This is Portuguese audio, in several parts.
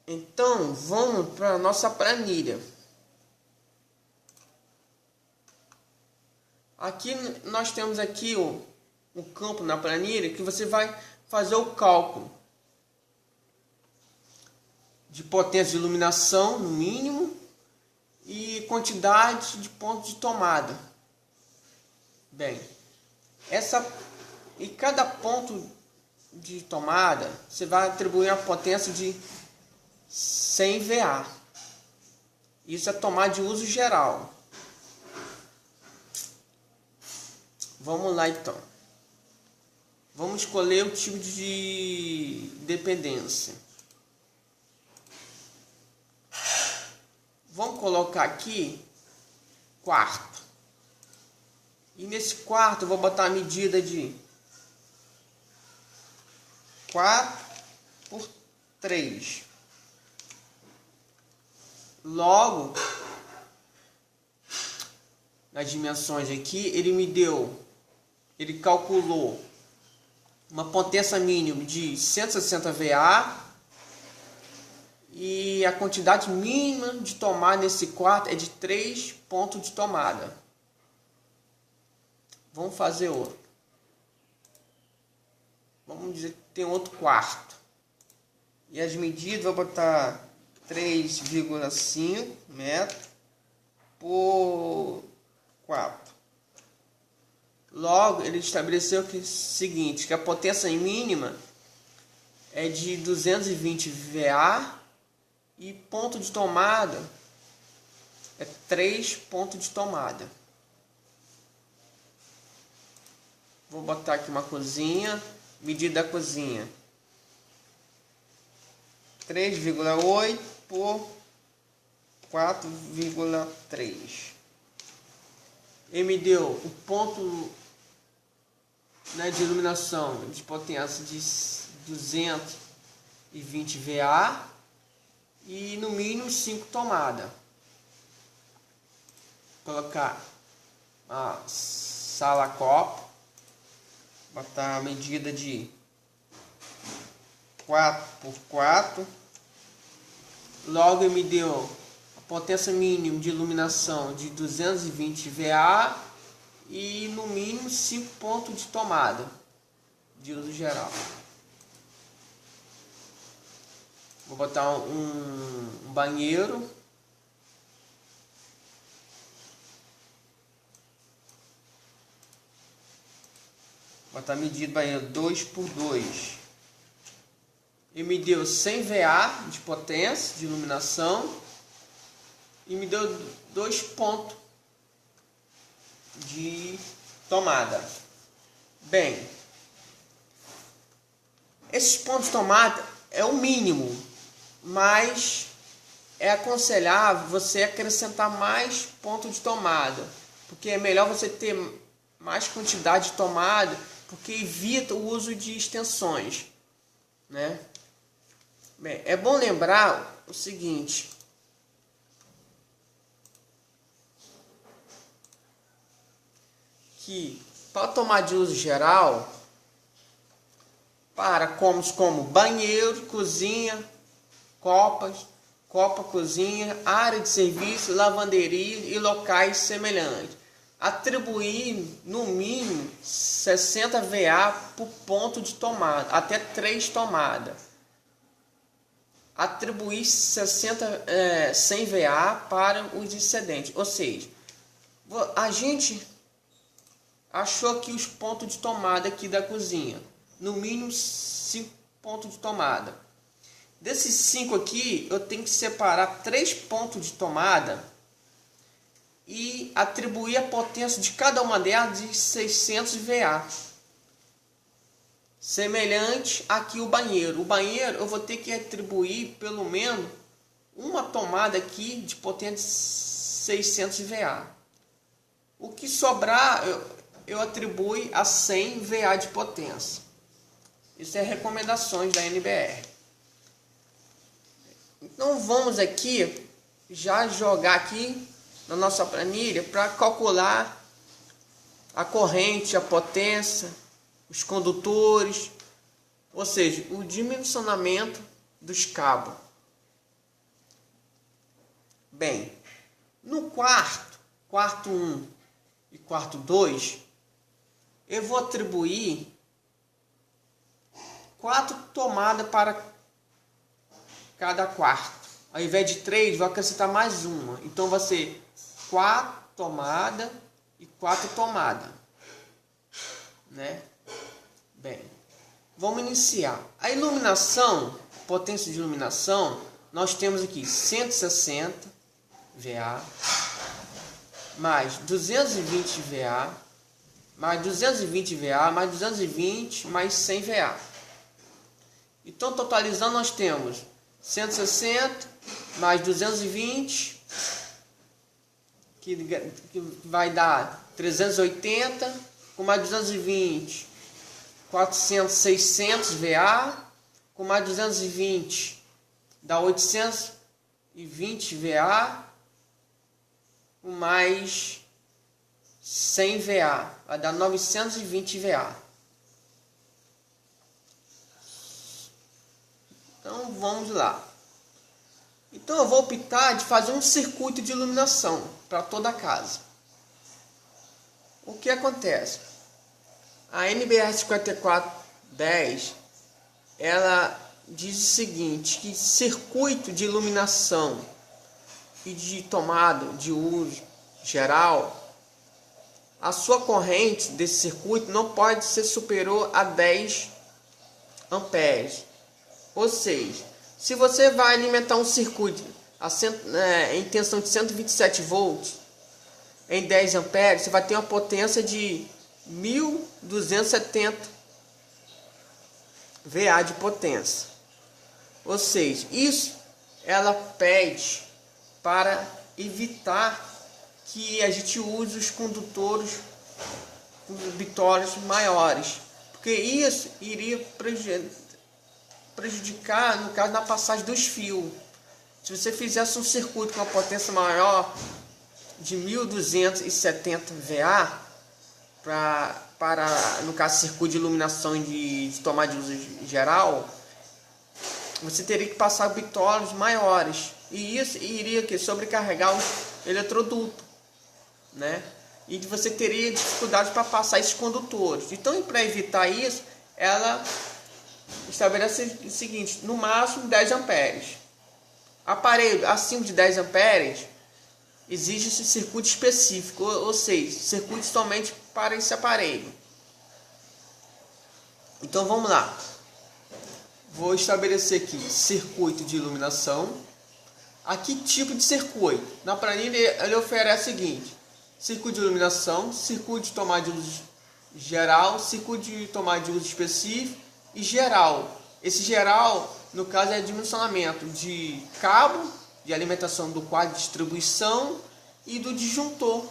Então, vamos para a nossa planilha. Aqui nós temos aqui o campo na planilha que você vai fazer o cálculo de potência de iluminação no mínimo e quantidade de pontos de tomada. Bem, cada ponto de tomada você vai atribuir uma potência de 100 VA. Isso é tomada de uso geral. Vamos lá então. Vamos escolher o tipo de dependência. Vamos colocar aqui quarto. E nesse quarto eu vou botar a medida de 4/3. Logo, nas dimensões aqui, ele calculou uma potência mínima de 160 VA e a quantidade mínima de tomada nesse quarto é de 3 pontos de tomada. Vamos fazer outro. Vamos dizer que tem outro quarto. E as medidas, vou botar 3,5 metros por 4. Logo, ele estabeleceu que seguinte, que a potência mínima é de 220 VA e ponto de tomada é 3 pontos de tomada. Vou botar aqui uma cozinha, medida da cozinha 3,8 por 4,3. Ele me deu o ponto, né, de iluminação de potência de 220 VA e no mínimo 5 tomadas. Colocar a sala copo, botar a medida de 4/4. Logo ele me deu a potência mínima de iluminação de 220 VA e no mínimo 5 pontos de tomada de uso geral. Vou botar um banheiro. Botar a medida do banheiro 2/2. Ele me deu 100 VA de potência de iluminação e me deu 2 pontos de tomada. Bem, esses pontos de tomada é o mínimo, mas é aconselhável você acrescentar mais pontos de tomada, porque é melhor você ter mais quantidade de tomada, porque evita o uso de extensões, né? Bem, é bom lembrar o seguinte: que para tomar de uso geral, para como banheiro, cozinha, copa, cozinha, área de serviço, lavanderia e locais semelhantes, atribuir no mínimo 60 VA por ponto de tomada, até 3 tomadas. Atribuir 100 VA para os excedentes. Ou seja, a gente achou aqui os pontos de tomada aqui da cozinha. No mínimo 5 pontos de tomada. Desses 5 aqui, eu tenho que separar 3 pontos de tomada e atribuir a potência de cada uma delas de 600 VA. Semelhante aqui o banheiro. O banheiro eu vou ter que atribuir pelo menos uma tomada aqui de potência de 600 VA. O que sobrar eu atribuo a 100 VA de potência. Isso é recomendações da NBR. Então vamos aqui já jogar aqui na nossa planilha para calcular a corrente, a potência, os condutores, ou seja, o dimensionamento dos cabos. Bem, no quarto 1 e quarto 2, eu vou atribuir 4 tomadas para cada quarto. Ao invés de 3, vou acrescentar mais uma. Então vai ser 4 tomadas e 4 tomadas, né? Bem, vamos iniciar. A iluminação, potência de iluminação, nós temos aqui 160 VA, mais 220 VA, mais 220 VA, mais 220, mais 100 VA. Então, totalizando, nós temos 160 mais 220, que vai dar 380, com mais 220, 400, 600 VA, com mais 220, dá 820 VA, com mais 100 VA, vai dar 920 VA. Então vamos lá. Então eu vou optar de fazer um circuito de iluminação para toda a casa. O que acontece? A NBR 5410, ela diz o seguinte, que circuito de iluminação e de tomada de uso geral, a sua corrente desse circuito não pode ser superior a 10 amperes. Ou seja, se você vai alimentar um circuito em tensão de 127 volts em 10 amperes, você vai ter uma potência de 1270 VA de potência. Ou seja, isso ela pede para evitar que a gente use os condutores com bitores maiores, porque isso iria prejudicar, no caso, na passagem dos fios. Se você fizesse um circuito com uma potência maior de 1270 VA, para, no caso, circuito de iluminação de tomada de uso geral, você teria que passar bitólogos maiores, e isso iria sobrecarregar o eletroduto, né? E você teria dificuldade para passar esses condutores. Então, para evitar isso, ela estabelece o seguinte: no máximo 10 amperes. Aparelho acima de 10 amperes, exige esse circuito específico, ou seja, circuito somente para esse aparelho. Então vamos lá. Vou estabelecer aqui circuito de iluminação. Aqui tipo de circuito. Na planilha ele oferece o seguinte: circuito de iluminação, circuito de tomada de uso geral, circuito de tomada de uso específico e geral. Esse geral, no caso, é dimensionamento de cabo de alimentação do quadro de distribuição e do disjuntor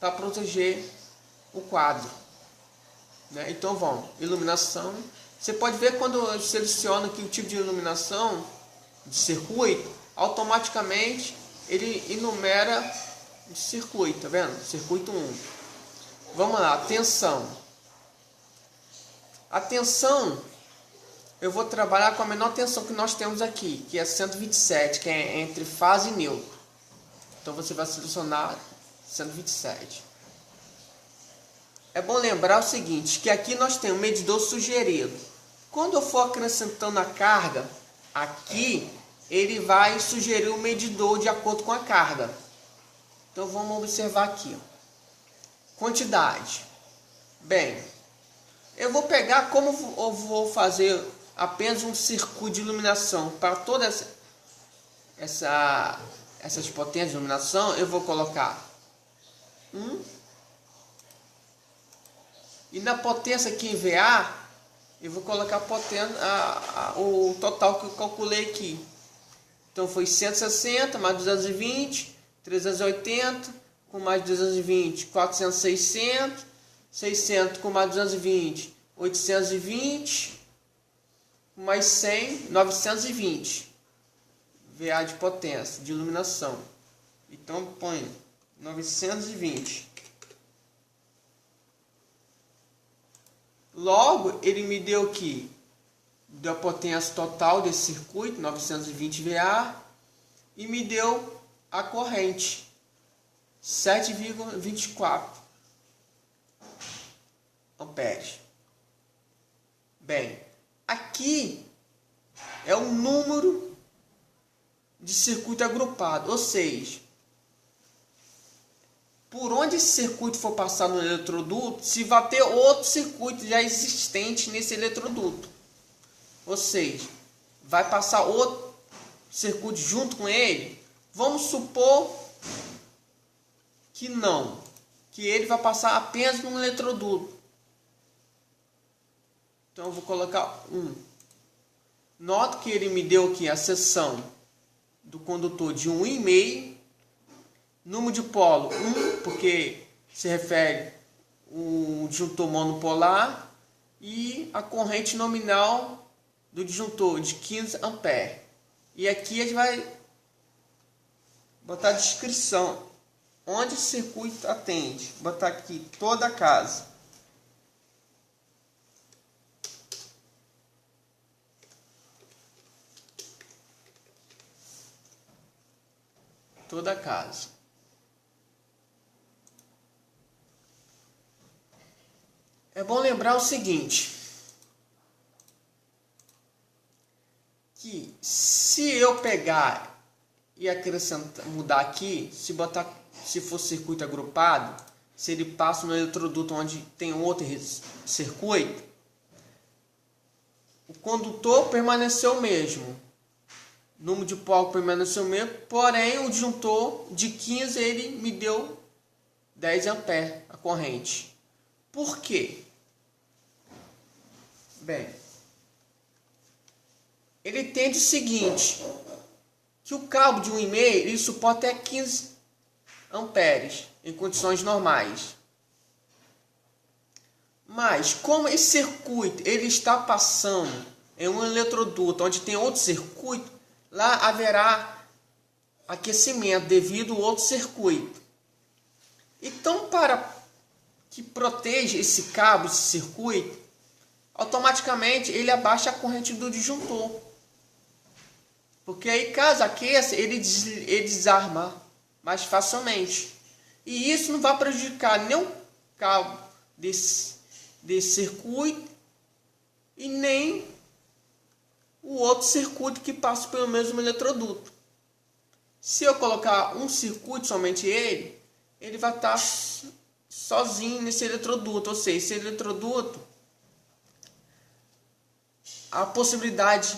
para proteger o quadro, né? Então vamos, iluminação. Você pode ver quando eu seleciono aqui o tipo de iluminação de circuito, automaticamente ele enumera o circuito, tá vendo? Circuito 1. Vamos lá, tensão. A tensão, eu vou trabalhar com a menor tensão que nós temos aqui, que é 127, que é entre fase e neutro. Então você vai selecionar 127. É bom lembrar o seguinte, que aqui nós temos um medidor sugerido. Quando eu for acrescentando a carga, aqui ele vai sugerir o medidor de acordo com a carga. Então vamos observar aqui, ó. Quantidade. Bem, eu vou pegar, como eu vou fazer apenas um circuito de iluminação para todas essas potências de iluminação, eu vou colocar 1. E na potência aqui em VA, eu vou colocar a potência, o total que eu calculei aqui. Então foi 160 mais 220, 380, com mais 220, 400, 600, 600 com mais 220, 820, com mais 100, 920 VA de potência, de iluminação. Então põe 920. Logo, ele me deu aqui da potência total desse circuito, 920 VA, e me deu a corrente 7,24 amperes. Bem, aqui é o número de circuito agrupado, ou seja, por onde esse circuito for passar no eletroduto, se vai ter outro circuito já existente nesse eletroduto. Ou seja, vai passar outro circuito junto com ele. Vamos supor que não, que ele vai passar apenas num eletroduto. Então eu vou colocar 1. Nota que ele me deu aqui a seção do condutor de 1,5. Número de polo 1, porque se refere ao disjuntor monopolar, e a corrente nominal do disjuntor de 15 amperes. E aqui a gente vai botar a descrição onde o circuito atende. Vou botar aqui toda a casa. Toda a casa. É bom lembrar o seguinte, que se eu pegar e acrescentar, mudar aqui, se for circuito agrupado, se ele passa no eletroduto onde tem outro circuito, o condutor permaneceu o mesmo, o número de polo permaneceu o mesmo, porém o disjuntor de 15 ele me deu 10 amperes a corrente. Por quê? Bem, ele entende o seguinte, que o cabo de 1,5 ele suporta até 15 amperes em condições normais. Mas como esse circuito ele está passando em um eletroduto onde tem outro circuito, lá haverá aquecimento devido ao outro circuito. Então, para que proteja esse cabo, esse circuito, automaticamente ele abaixa a corrente do disjuntor. Porque aí, caso aqueça, ele desarma mais facilmente. E isso não vai prejudicar nem o cabo desse circuito e nem o outro circuito que passa pelo mesmo eletroduto. Se eu colocar um circuito, somente ele vai estar sozinho nesse eletroduto. Ou seja, esse eletroduto, a possibilidade